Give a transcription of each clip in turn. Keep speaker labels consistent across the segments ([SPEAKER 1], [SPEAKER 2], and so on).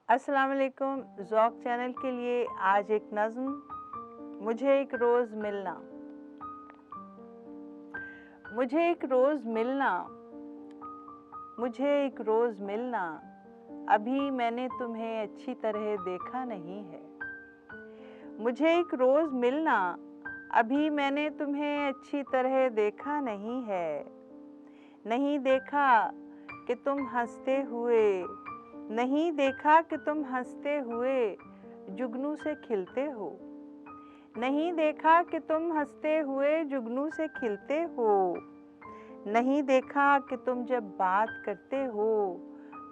[SPEAKER 1] अस्सलाम वालेकुम। ज़ौक़ चैनल के लिए आज एक नज़्म, मुझे एक रोज़ मिलना। मुझे एक रोज़ मिलना, मुझे एक रोज़ मिलना, अभी मैंने तुम्हें अच्छी तरह देखा नहीं है। मुझे एक रोज़ मिलना, अभी मैंने तुम्हें अच्छी तरह देखा नहीं है। नहीं देखा कि तुम हंसते हुए, नहीं देखा कि तुम हंसते हुए जुगनू से खिलते हो। नहीं देखा कि तुम हंसते हुए जुगनू से खिलते हो। नहीं देखा कि तुम जब बात करते हो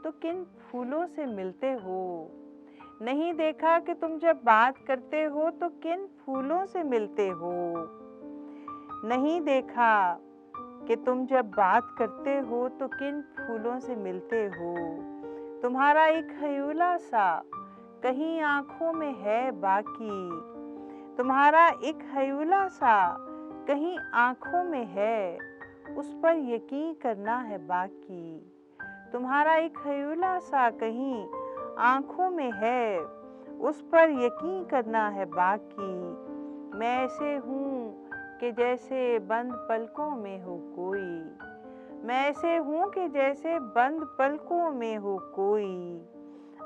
[SPEAKER 1] तो किन फूलों से मिलते हो। नहीं देखा कि तुम जब बात करते हो तो किन फूलों से मिलते हो। नहीं देखा कि तुम जब बात करते हो तो किन फूलों से मिलते हो। तुम्हारा एक ख्याल सा कहीं आँखों में है बाकी। तुम्हारा एक ख्याल सा कहीं आँखों में है, उस पर यकीन करना है बाकी। तुम्हारा एक ख्याल सा कहीं आँखों में है, उस पर यकीन करना है बाकी। मैं ऐसे हूँ कि जैसे बंद पलकों में हो कोई। मैं ऐसे हूँ कि जैसे बंद पलकों में हो कोई।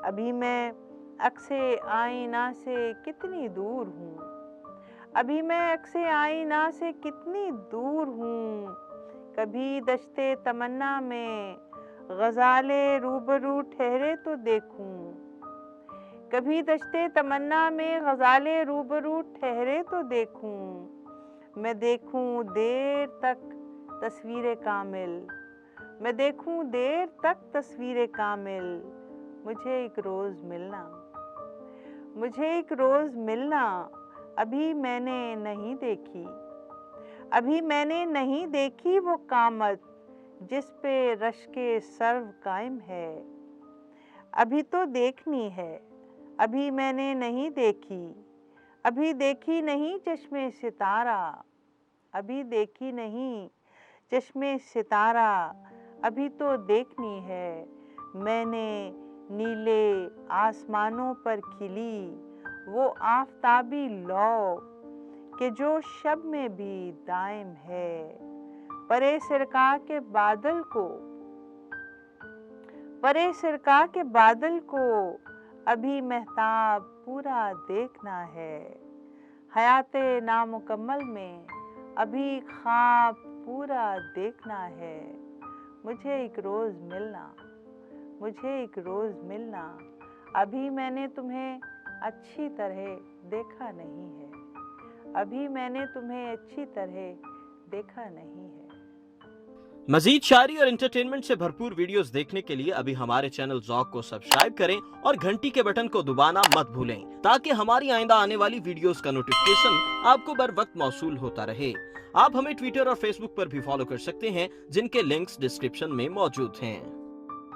[SPEAKER 1] अभी मैं अक्से आईना से कितनी दूर हूँ। अभी मैं अक्से आईना से कितनी दूर हूँ। कभी दश्ते तमन्ना में ग़ज़ाले रूबरू ठहरे तो देखूं। कभी दश्ते तमन्ना में ग़ज़ाले रूबरू ठहरे तो देखूं। मैं देखूं देर तक तस्वीर कामिल। मैं देखूं देर तक तस्वीर कामिल। मुझे एक रोज़ मिलना, मुझे एक रोज़ मिलना, अभी मैंने नहीं देखी। अभी मैंने नहीं देखी वो कामत जिस पे रश्के सर्व कायम है। अभी तो देखनी है, अभी मैंने नहीं देखी। अभी देखी नहीं चश्मे सितारा। अभी देखी नहीं चश्मे सितारा, अभी तो देखनी है मैंने नीले आसमानों पर खिली वो आफ़ताबी लौ कि जो शब में भी दायम है। परे सिरका के बादल को, परे सिरका के बादल को अभी महताब पूरा देखना है। हयाते नामुकम्मल में अभी ख्वाब पूरा देखना है। मुझे एक रोज़ मिलना, मुझे एक रोज़ मिलना, अभी मैंने तुम्हें अच्छी तरह देखा नहीं है। अभी मैंने तुम्हें अच्छी तरह देखा नहीं है।
[SPEAKER 2] मजीद शायरी और एंटरटेनमेंट से भरपूर वीडियोस देखने के लिए अभी हमारे चैनल ज़ौक़ को सब्सक्राइब करें और घंटी के बटन को दबाना मत भूलें, ताकि हमारी आइंदा आने वाली वीडियोस का नोटिफिकेशन आपको बर वक्त मौसूल होता रहे। आप हमें ट्विटर और फेसबुक पर भी फॉलो कर सकते हैं, जिनके लिंक्स डिस्क्रिप्शन में मौजूद हैं।